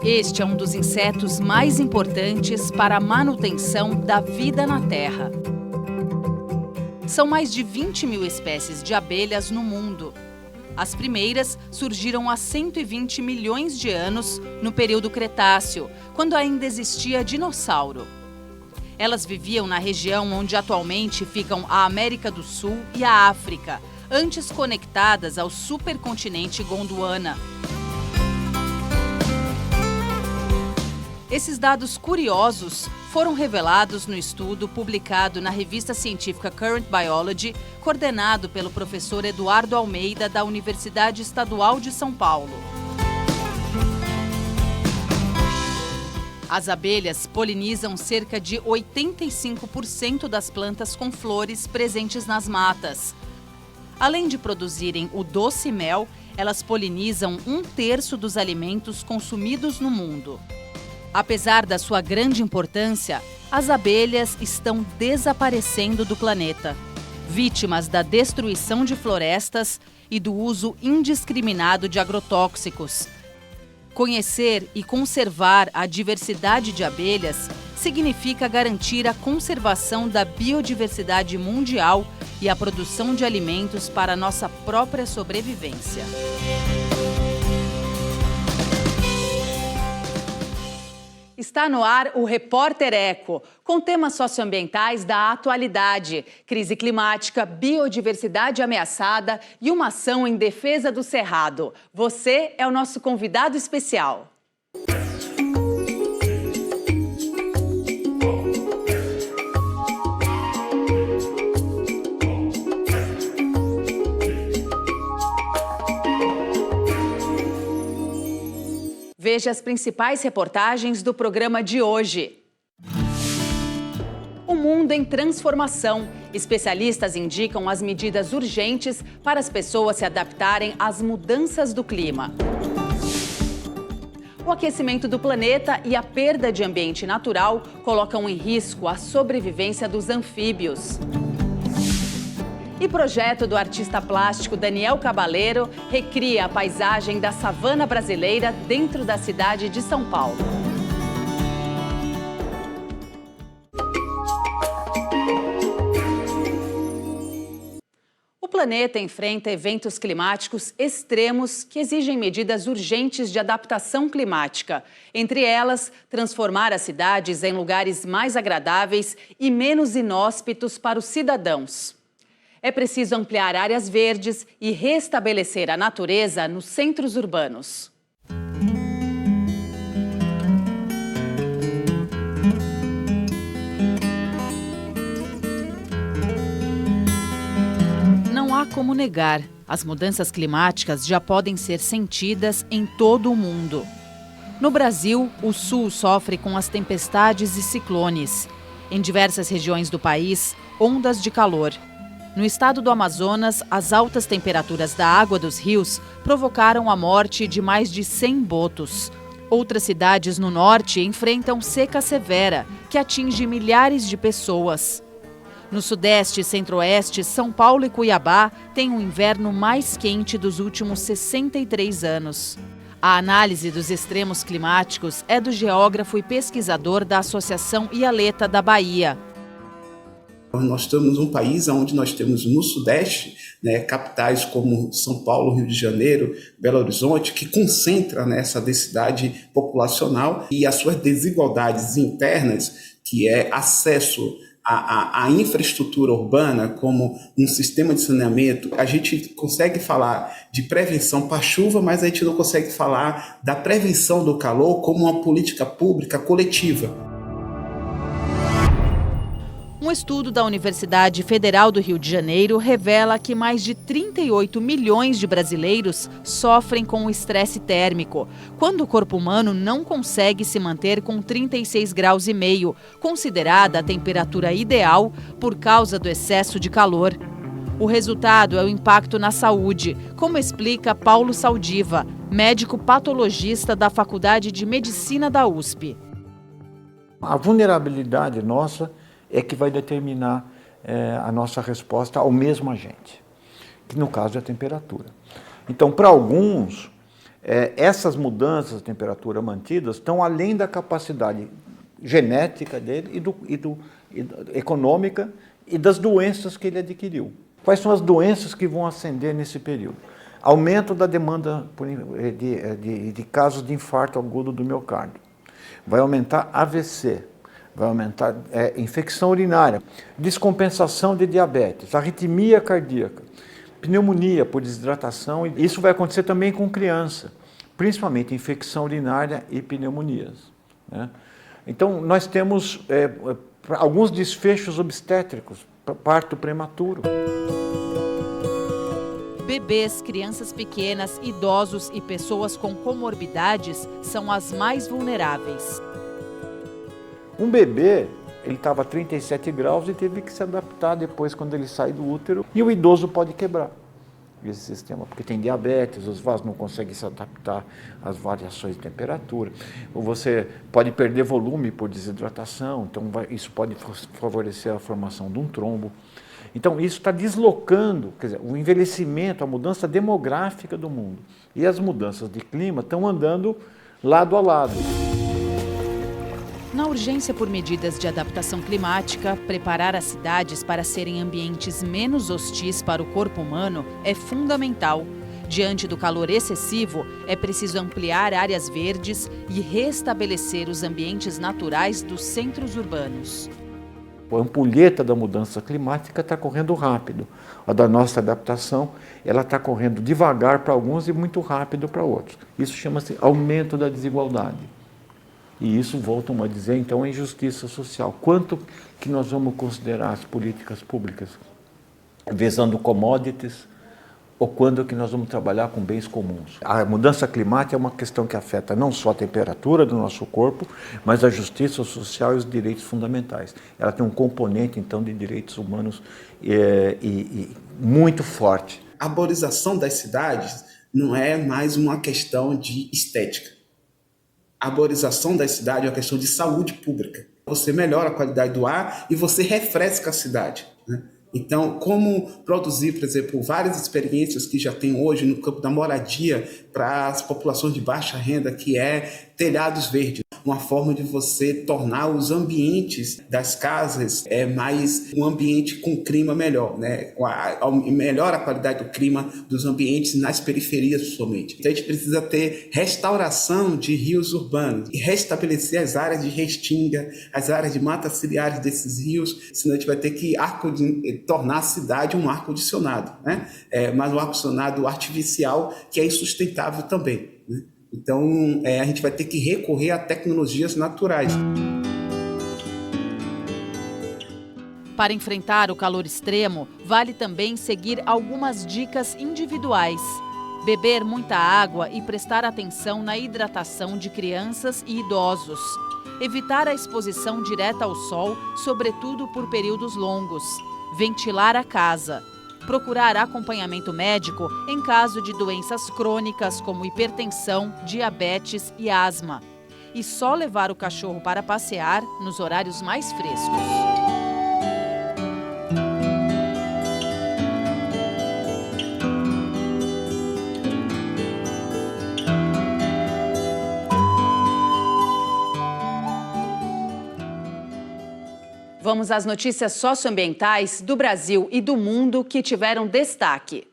Este é um dos insetos mais importantes para a manutenção da vida na Terra. São mais de 20 mil espécies de abelhas no mundo. As primeiras surgiram há 120 milhões de anos, no período Cretáceo, quando ainda existia dinossauro. Elas viviam na região onde atualmente ficam a América do Sul e a África, antes conectadas ao supercontinente Gondwana. Esses dados curiosos foram revelados no estudo publicado na revista científica Current Biology, coordenado pelo professor Eduardo Almeida, da Universidade Estadual de São Paulo. As abelhas polinizam cerca de 85% das plantas com flores presentes nas matas. Além de produzirem o doce mel, elas polinizam 1/3 dos alimentos consumidos no mundo. Apesar da sua grande importância, as abelhas estão desaparecendo do planeta, vítimas da destruição de florestas e do uso indiscriminado de agrotóxicos. Conhecer e conservar a diversidade de abelhas significa garantir a conservação da biodiversidade mundial e a produção de alimentos para a nossa própria sobrevivência. Está no ar o Repórter Eco, com temas socioambientais da atualidade, crise climática, biodiversidade ameaçada e uma ação em defesa do Cerrado. Você é o nosso convidado especial. Veja as principais reportagens do programa de hoje. O mundo em transformação. Especialistas indicam as medidas urgentes para as pessoas se adaptarem às mudanças do clima. O aquecimento do planeta e a perda de ambiente natural colocam em risco a sobrevivência dos anfíbios. E projeto do artista plástico Daniel Cabaleiro recria a paisagem da savana brasileira dentro da cidade de São Paulo. O planeta enfrenta eventos climáticos extremos que exigem medidas urgentes de adaptação climática. Entre elas, transformar as cidades em lugares mais agradáveis e menos inóspitos para os cidadãos. É preciso ampliar áreas verdes e restabelecer a natureza nos centros urbanos. Não há como negar, as mudanças climáticas já podem ser sentidas em todo o mundo. No Brasil, o sul sofre com as tempestades e ciclones. Em diversas regiões do país, ondas de calor. No estado do Amazonas, as altas temperaturas da água dos rios provocaram a morte de mais de 100 botos. Outras cidades no norte enfrentam seca severa, que atinge milhares de pessoas. No sudeste e centro-oeste, São Paulo e Cuiabá têm o inverno mais quente dos últimos 63 anos. A análise dos extremos climáticos é do geógrafo e pesquisador da Associação Ialeta da Bahia. Nós estamos num país onde nós temos no Sudeste, capitais como São Paulo, Rio de Janeiro, Belo Horizonte, que concentra essa densidade populacional e as suas desigualdades internas, que é acesso à infraestrutura urbana, como um sistema de saneamento. A gente consegue falar de prevenção para a chuva, mas a gente não consegue falar da prevenção do calor como uma política pública coletiva. Um estudo da Universidade Federal do Rio de Janeiro revela que mais de 38 milhões de brasileiros sofrem com o estresse térmico, quando o corpo humano não consegue se manter com 36,5 graus, considerada a temperatura ideal por causa do excesso de calor. O resultado é o impacto na saúde, como explica Paulo Saldiva, médico patologista da Faculdade de Medicina da USP. A vulnerabilidade nossa é que vai determinar a nossa resposta ao mesmo agente, que no caso é a temperatura. Então, para alguns, essas mudanças de temperatura mantidas estão além da capacidade genética dele econômica e das doenças que ele adquiriu. Quais são as doenças que vão ascender nesse período? Aumento da demanda de casos de infarto agudo do miocárdio. Vai aumentar AVC, vai aumentar infecção urinária, descompensação de diabetes, arritmia cardíaca, pneumonia por desidratação. Isso vai acontecer também com criança, principalmente infecção urinária e pneumonias, né? Então, nós temos alguns desfechos obstétricos, parto prematuro. Bebês, crianças pequenas, idosos e pessoas com comorbidades são as mais vulneráveis. Um bebê, ele estava a 37 graus e teve que se adaptar depois quando ele sai do útero. E o idoso pode quebrar esse sistema, porque tem diabetes, os vasos não conseguem se adaptar às variações de temperatura. Ou você pode perder volume por desidratação, então isso pode favorecer a formação de um trombo. Então, isso está deslocando, quer dizer, o envelhecimento, a mudança demográfica do mundo. E as mudanças de clima estão andando lado a lado. Na urgência por medidas de adaptação climática, preparar as cidades para serem ambientes menos hostis para o corpo humano é fundamental. Diante do calor excessivo, é preciso ampliar áreas verdes e restabelecer os ambientes naturais dos centros urbanos. A ampulheta da mudança climática está correndo rápido. A da nossa adaptação, ela está correndo devagar para alguns e muito rápido para outros. Isso chama-se aumento da desigualdade. E isso, voltam a dizer, então, a injustiça social. Quanto que nós vamos considerar as políticas públicas visando commodities ou quando que nós vamos trabalhar com bens comuns? A mudança climática é uma questão que afeta não só a temperatura do nosso corpo, mas a justiça social e os direitos fundamentais. Ela tem um componente, então, de direitos humanos muito forte. A arborização das cidades não é mais uma questão de estética. A arborização da cidade é uma questão de saúde pública. Você melhora a qualidade do ar e você refresca a cidade, né? Então, como produzir, por exemplo, várias experiências que já tem hoje no campo da moradia para as populações de baixa renda, que é telhados verdes. Uma forma de você tornar os ambientes das casas mais um ambiente com clima melhor, né? Melhora a qualidade do clima dos ambientes nas periferias, principalmente. Então, a gente precisa ter restauração de rios urbanos e restabelecer as áreas de restinga, as áreas de matas ciliares desses rios, senão a gente vai ter que tornar a cidade um ar-condicionado, né? Mas um ar-condicionado artificial que é insustentável também, né? Então, a gente vai ter que recorrer a tecnologias naturais. Para enfrentar o calor extremo, vale também seguir algumas dicas individuais. Beber muita água e prestar atenção na hidratação de crianças e idosos. Evitar a exposição direta ao sol, sobretudo por períodos longos. Ventilar a casa. Procurar acompanhamento médico em caso de doenças crônicas como hipertensão, diabetes e asma. E só levar o cachorro para passear nos horários mais frescos. Vamos às notícias socioambientais do Brasil e do mundo que tiveram destaque.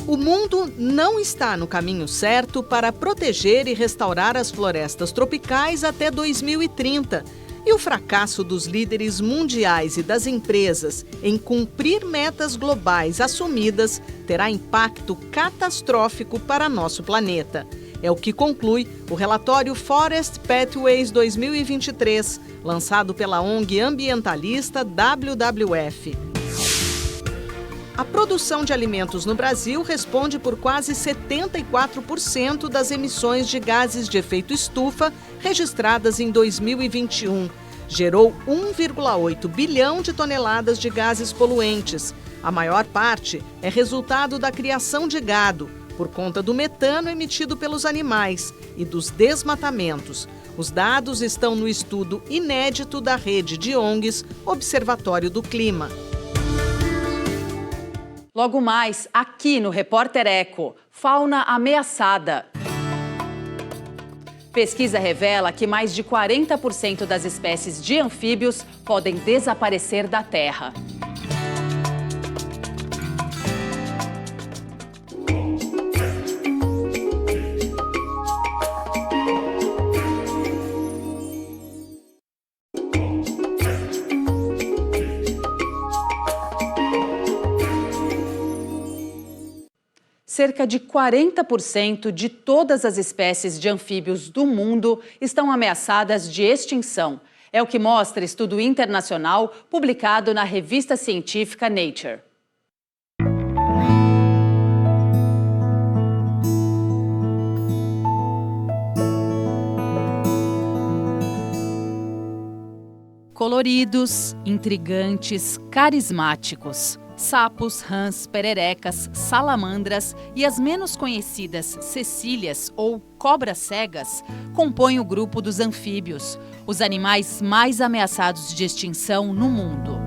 O mundo não está no caminho certo para proteger e restaurar as florestas tropicais até 2030. E o fracasso dos líderes mundiais e das empresas em cumprir metas globais assumidas terá impacto catastrófico para nosso planeta. É o que conclui o relatório Forest Pathways 2023, lançado pela ONG ambientalista WWF. A produção de alimentos no Brasil responde por quase 74% das emissões de gases de efeito estufa registradas em 2021. Gerou 1,8 bilhão de toneladas de gases poluentes. A maior parte é resultado da criação de gado, por conta do metano emitido pelos animais e dos desmatamentos. Os dados estão no estudo inédito da rede de ONGs Observatório do Clima. Logo mais, aqui no Repórter Eco, fauna ameaçada. Pesquisa revela que mais de 40% das espécies de anfíbios podem desaparecer da Terra. Cerca de 40% de todas as espécies de anfíbios do mundo estão ameaçadas de extinção. É o que mostra estudo internacional publicado na revista científica Nature. Coloridos, intrigantes, carismáticos. Sapos, rãs, pererecas, salamandras e as menos conhecidas cecílias ou cobras cegas compõem o grupo dos anfíbios, os animais mais ameaçados de extinção no mundo.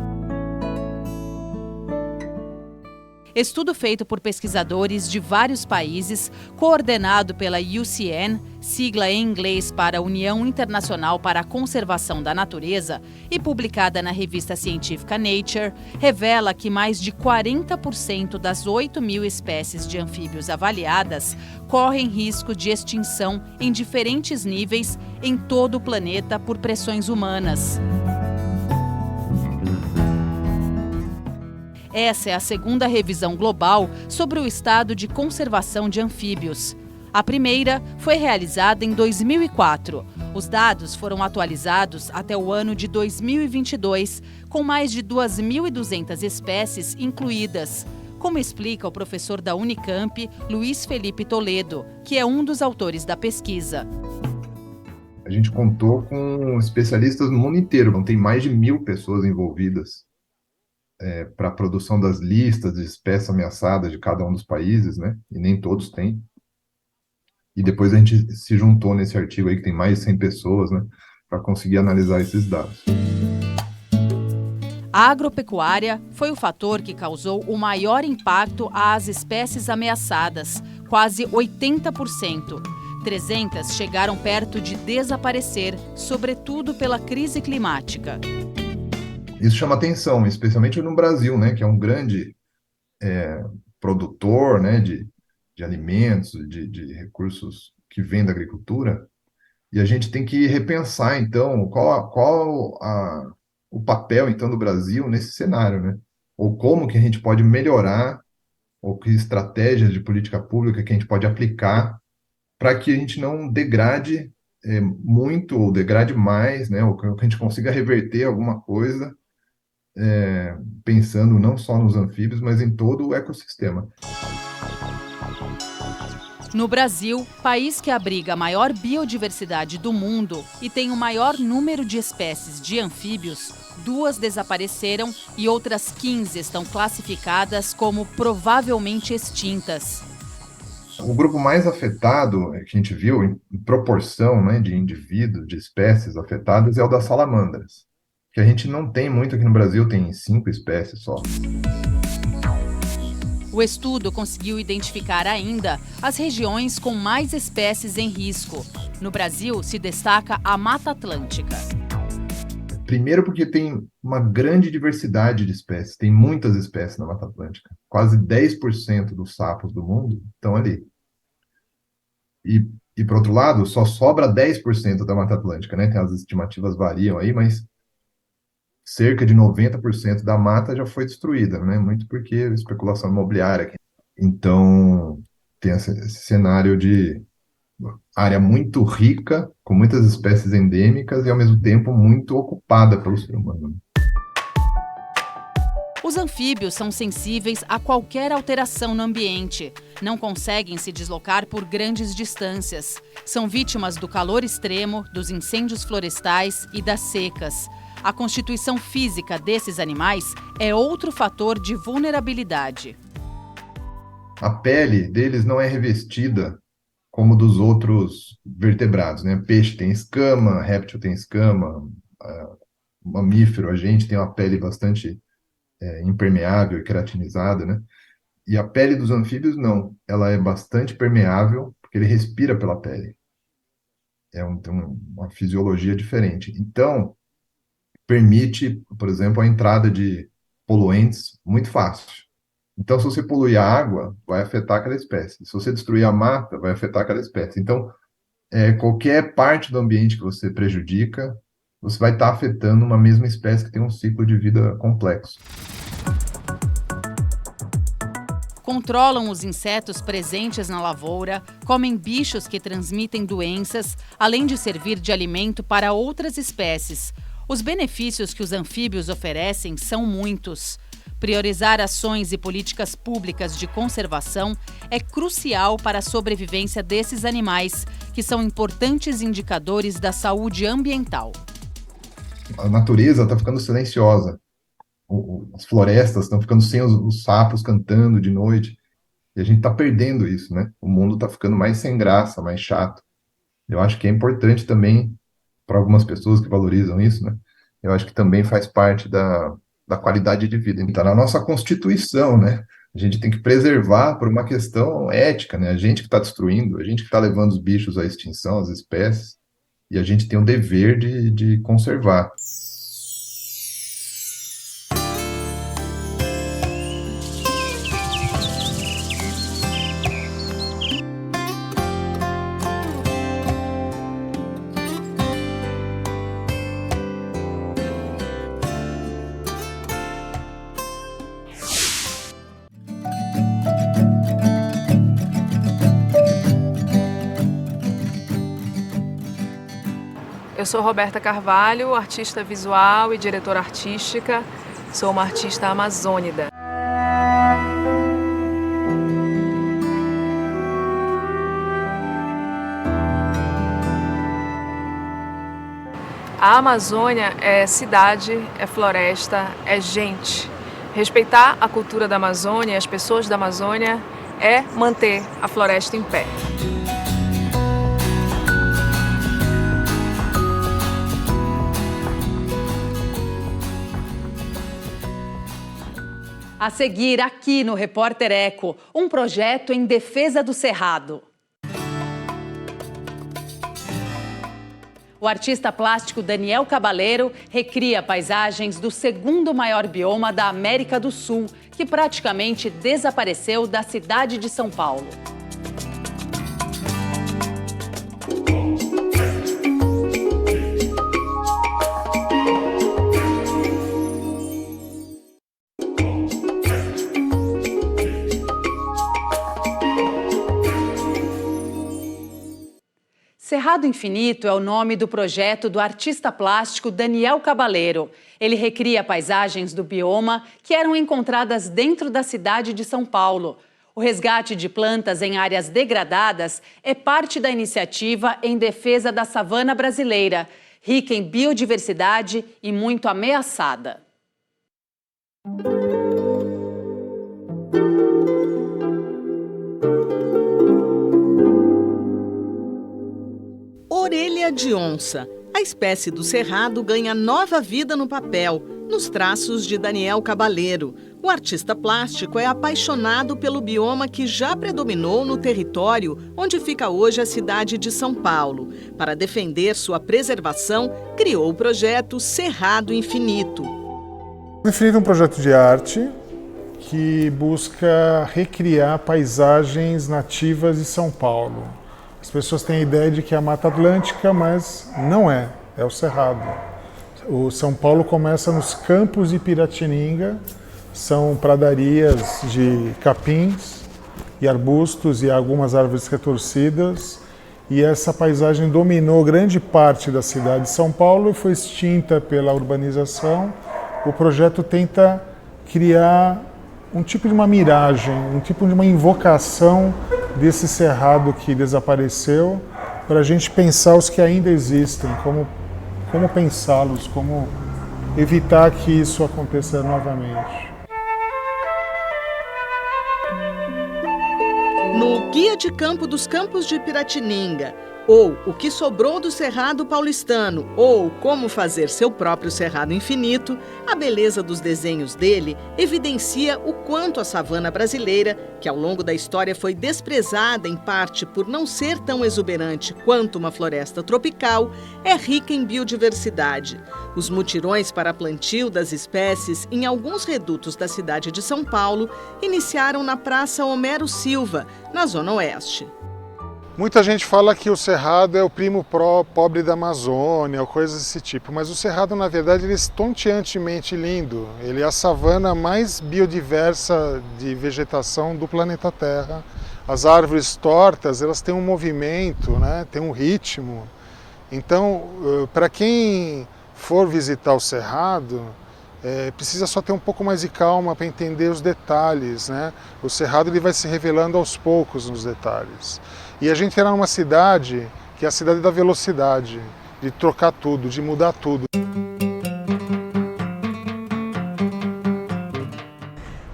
Estudo feito por pesquisadores de vários países, coordenado pela UCN, sigla em inglês para União Internacional para a Conservação da Natureza, e publicada na revista científica Nature, revela que mais de 40% das 8.000 espécies de anfíbios avaliadas correm risco de extinção em diferentes níveis em todo o planeta por pressões humanas. Essa é a segunda revisão global sobre o estado de conservação de anfíbios. A primeira foi realizada em 2004. Os dados foram atualizados até o ano de 2022, com mais de 2.200 espécies incluídas, como explica o professor da Unicamp, Luiz Felipe Toledo, que é um dos autores da pesquisa. A gente contou com especialistas no mundo inteiro, então tem mais de 1.000 pessoas envolvidas para a produção das listas de espécies ameaçadas de cada um dos países, né? E nem todos têm. E depois a gente se juntou nesse artigo aí, que tem mais de 100 pessoas, né? Para conseguir analisar esses dados. A agropecuária foi o fator que causou o maior impacto às espécies ameaçadas, quase 80%. 300 chegaram perto de desaparecer, sobretudo pela crise climática. Isso chama atenção, especialmente no Brasil, né, que é um grande produtor, né, de alimentos, de recursos que vêm da agricultura, e a gente tem que repensar, então, qual o papel, então, do Brasil nesse cenário, né? Ou como que a gente pode melhorar, ou que estratégias de política pública que a gente pode aplicar para que a gente não degrade muito, ou degrade mais, né, ou que a gente consiga reverter alguma coisa, pensando não só nos anfíbios, mas em todo o ecossistema. No Brasil, país que abriga a maior biodiversidade do mundo e tem o maior número de espécies de anfíbios, 2 desapareceram e outras 15 estão classificadas como provavelmente extintas. O grupo mais afetado, que a gente viu em proporção, né, de indivíduos, de espécies afetadas, é o das salamandras, que a gente não tem muito aqui no Brasil, tem 5 espécies só. O estudo conseguiu identificar ainda as regiões com mais espécies em risco. No Brasil, se destaca a Mata Atlântica. Primeiro porque tem uma grande diversidade de espécies, tem muitas espécies na Mata Atlântica. Quase 10% dos sapos do mundo estão ali. E por outro lado, só sobra 10% da Mata Atlântica, né? As estimativas variam aí, mas cerca de 90% da mata já foi destruída, né? Muito porque especulação imobiliária. Então, tem esse cenário de área muito rica, com muitas espécies endêmicas e, ao mesmo tempo, muito ocupada pelo ser humano. Os anfíbios são sensíveis a qualquer alteração no ambiente. Não conseguem se deslocar por grandes distâncias. São vítimas do calor extremo, dos incêndios florestais e das secas. A constituição física desses animais é outro fator de vulnerabilidade. A pele deles não é revestida como dos outros vertebrados, né? Peixe tem escama, réptil tem escama, mamífero, a gente tem uma pele bastante impermeável e queratinizada, né? E a pele dos anfíbios, não. Ela é bastante permeável, porque ele respira pela pele. Tem uma fisiologia diferente. Então, permite, por exemplo, a entrada de poluentes muito fácil. Então, se você poluir a água, vai afetar aquela espécie. Se você destruir a mata, vai afetar aquela espécie. Então, qualquer parte do ambiente que você prejudica, você vai estar afetando uma mesma espécie que tem um ciclo de vida complexo. Controlam os insetos presentes na lavoura, comem bichos que transmitem doenças, além de servir de alimento para outras espécies. Os benefícios que os anfíbios oferecem são muitos. Priorizar ações e políticas públicas de conservação é crucial para a sobrevivência desses animais, que são importantes indicadores da saúde ambiental. A natureza está ficando silenciosa. As florestas estão ficando sem os sapos cantando de noite. E a gente está perdendo isso, né? O mundo está ficando mais sem graça, mais chato. Eu acho que é importante também, para algumas pessoas que valorizam isso, né? Eu acho que também faz parte da qualidade de vida. Está na nossa Constituição, né? A gente tem que preservar por uma questão ética, né? A gente que está destruindo, a gente que está levando os bichos à extinção, as espécies, e a gente tem o dever de conservar. Eu sou Roberta Carvalho, artista visual e diretora artística. Sou uma artista amazônida. A Amazônia é cidade, é floresta, é gente. Respeitar a cultura da Amazônia e as pessoas da Amazônia é manter a floresta em pé. A seguir, aqui no Repórter Eco, um projeto em defesa do Cerrado. O artista plástico Daniel Cabaleiro recria paisagens do segundo maior bioma da América do Sul, que praticamente desapareceu da cidade de São Paulo. Cerrado Infinito é o nome do projeto do artista plástico Daniel Cabaleiro. Ele recria paisagens do bioma que eram encontradas dentro da cidade de São Paulo. O resgate de plantas em áreas degradadas é parte da iniciativa em defesa da savana brasileira, rica em biodiversidade e muito ameaçada. Orelha de onça. A espécie do cerrado ganha nova vida no papel, nos traços de Daniel Cabaleiro. O artista plástico é apaixonado pelo bioma que já predominou no território onde fica hoje a cidade de São Paulo. Para defender sua preservação, criou o projeto Cerrado Infinito. O Infinito é um projeto de arte que busca recriar paisagens nativas de São Paulo. As pessoas têm a ideia de que é a Mata Atlântica, mas não é, é o Cerrado. O São Paulo começa nos campos de Piratininga, são pradarias de capins e arbustos e algumas árvores retorcidas, e essa paisagem dominou grande parte da cidade de São Paulo e foi extinta pela urbanização. O projeto tenta criar um tipo de uma miragem, um tipo de uma invocação desse cerrado que desapareceu, para a gente pensar os que ainda existem, como pensá-los, como evitar que isso aconteça novamente. No Guia de Campo dos Campos de Piratininga, ou O que sobrou do Cerrado paulistano, ou Como fazer seu próprio Cerrado infinito, a beleza dos desenhos dele evidencia o quanto a savana brasileira, que ao longo da história foi desprezada em parte por não ser tão exuberante quanto uma floresta tropical, é rica em biodiversidade. Os mutirões para plantio das espécies em alguns redutos da cidade de São Paulo iniciaram na Praça Homero Silva, na Zona Oeste. Muita gente fala que o Cerrado é o primo pobre da Amazônia, ou coisas desse tipo, mas o Cerrado, na verdade, ele é estonteantemente lindo. Ele é a savana mais biodiversa de vegetação do planeta Terra. As árvores tortas, elas têm um movimento, né? Têm um ritmo. Então, para quem for visitar o Cerrado, precisa só ter um pouco mais de calma para entender os detalhes, né? O Cerrado ele vai se revelando aos poucos nos detalhes. E a gente era numa cidade que é a cidade da velocidade, de trocar tudo, de mudar tudo.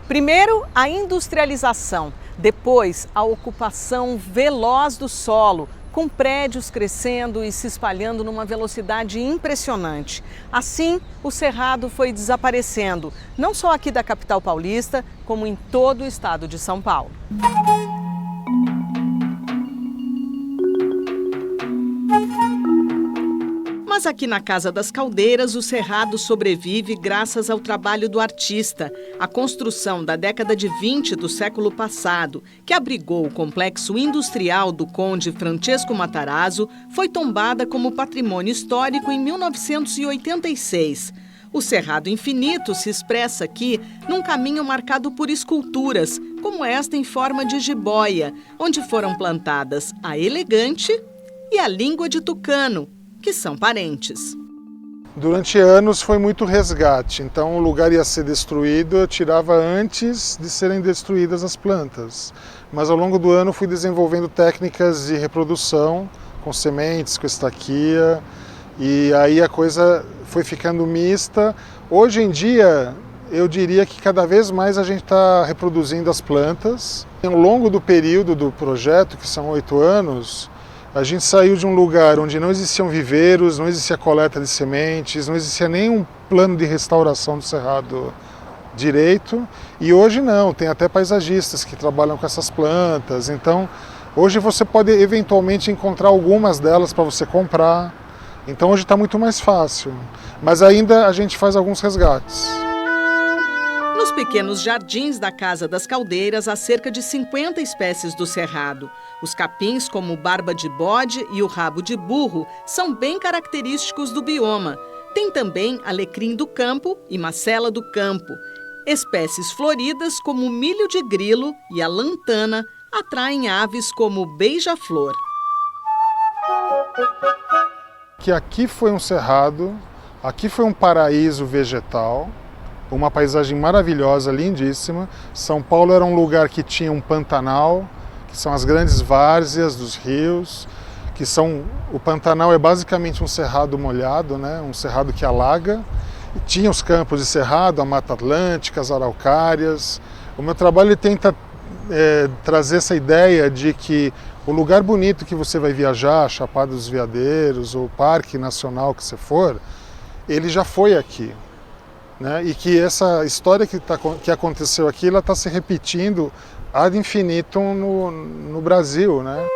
Primeiro, a industrialização. Depois, a ocupação veloz do solo, com prédios crescendo e se espalhando numa velocidade impressionante. Assim, o Cerrado foi desaparecendo, não só aqui da capital paulista, como em todo o estado de São Paulo. Mas aqui na Casa das Caldeiras, o Cerrado sobrevive graças ao trabalho do artista. A construção da década de 20 do século passado, que abrigou o complexo industrial do Conde Francesco Matarazzo, foi tombada como patrimônio histórico em 1986. O Cerrado Infinito se expressa aqui num caminho marcado por esculturas, como esta em forma de jiboia, onde foram plantadas a elegante e a língua de tucano, que são parentes. Durante anos foi muito resgate, então o lugar ia ser destruído, eu tirava antes de serem destruídas as plantas. Mas ao longo do ano fui desenvolvendo técnicas de reprodução, com sementes, com estaquia, e aí a coisa foi ficando mista. Hoje em dia, eu diria que cada vez mais a gente está reproduzindo as plantas. Ao longo do período do projeto, que são 8 anos, a gente saiu de um lugar onde não existiam viveiros, não existia coleta de sementes, não existia nenhum plano de restauração do Cerrado direito, e hoje não, tem até paisagistas que trabalham com essas plantas. Então, hoje você pode eventualmente encontrar algumas delas para você comprar. Então hoje está muito mais fácil, mas ainda a gente faz alguns resgates. Nos pequenos jardins da Casa das Caldeiras há cerca de 50 espécies do Cerrado. Os capins, como o barba de bode e o rabo de burro, são bem característicos do bioma. Tem também alecrim do campo e macela do campo. Espécies floridas, como o milho de grilo e a lantana, atraem aves como o beija-flor. Que aqui foi um cerrado, aqui foi um paraíso vegetal, uma paisagem maravilhosa, lindíssima. São Paulo era um lugar que tinha um Pantanal, que são as grandes várzeas dos rios, que são... O Pantanal é basicamente um cerrado molhado, né? Um cerrado que alaga. E tinha os campos de cerrado, a Mata Atlântica, as araucárias. O meu trabalho tenta trazer essa ideia de que o lugar bonito que você vai viajar, Chapada dos Veadeiros, ou Parque Nacional que você for, ele já foi aqui. Né? E que essa história que aconteceu aqui, ela está se repetindo ad infinitum no Brasil, né?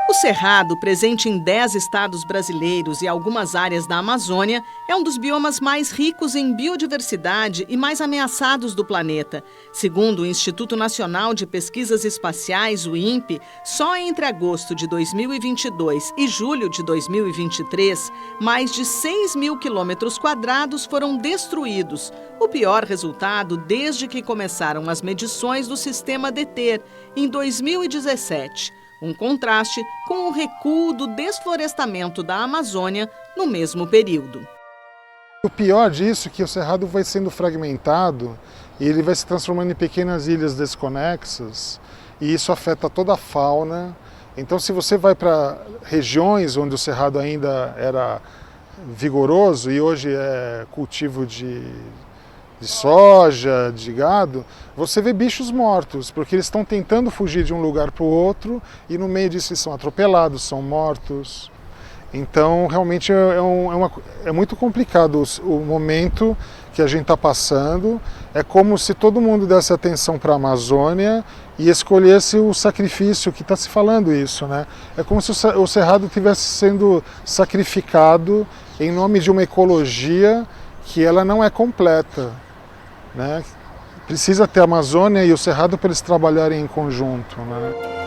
O Cerrado, presente em 10 estados brasileiros e algumas áreas da Amazônia, é um dos biomas mais ricos em biodiversidade e mais ameaçados do planeta. Segundo o Instituto Nacional de Pesquisas Espaciais, o INPE, só entre agosto de 2022 e julho de 2023, mais de 6 mil quilômetros quadrados foram destruídos, o pior resultado desde que começaram as medições do sistema DETER, em 2017. Um contraste com o recuo do desflorestamento da Amazônia no mesmo período. O pior disso é que o Cerrado vai sendo fragmentado e ele vai se transformando em pequenas ilhas desconexas, e isso afeta toda a fauna. Então, se você vai para regiões onde o Cerrado ainda era vigoroso e hoje é cultivo de de soja, de gado, você vê bichos mortos, porque eles estão tentando fugir de um lugar para o outro e no meio disso eles são atropelados, são mortos. Então, realmente é muito complicado o momento que a gente está passando. É como se todo mundo desse atenção para a Amazônia e escolhesse o sacrifício, que está se falando isso, né? É como se o Cerrado estivesse sendo sacrificado em nome de uma ecologia que ela não é completa, né? Precisa ter a Amazônia e o Cerrado para eles trabalharem em conjunto, né?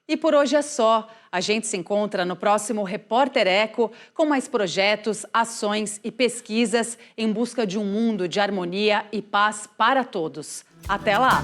E por hoje é só. A gente se encontra no próximo Repórter Eco com mais projetos, ações e pesquisas em busca de um mundo de harmonia e paz para todos. Até lá!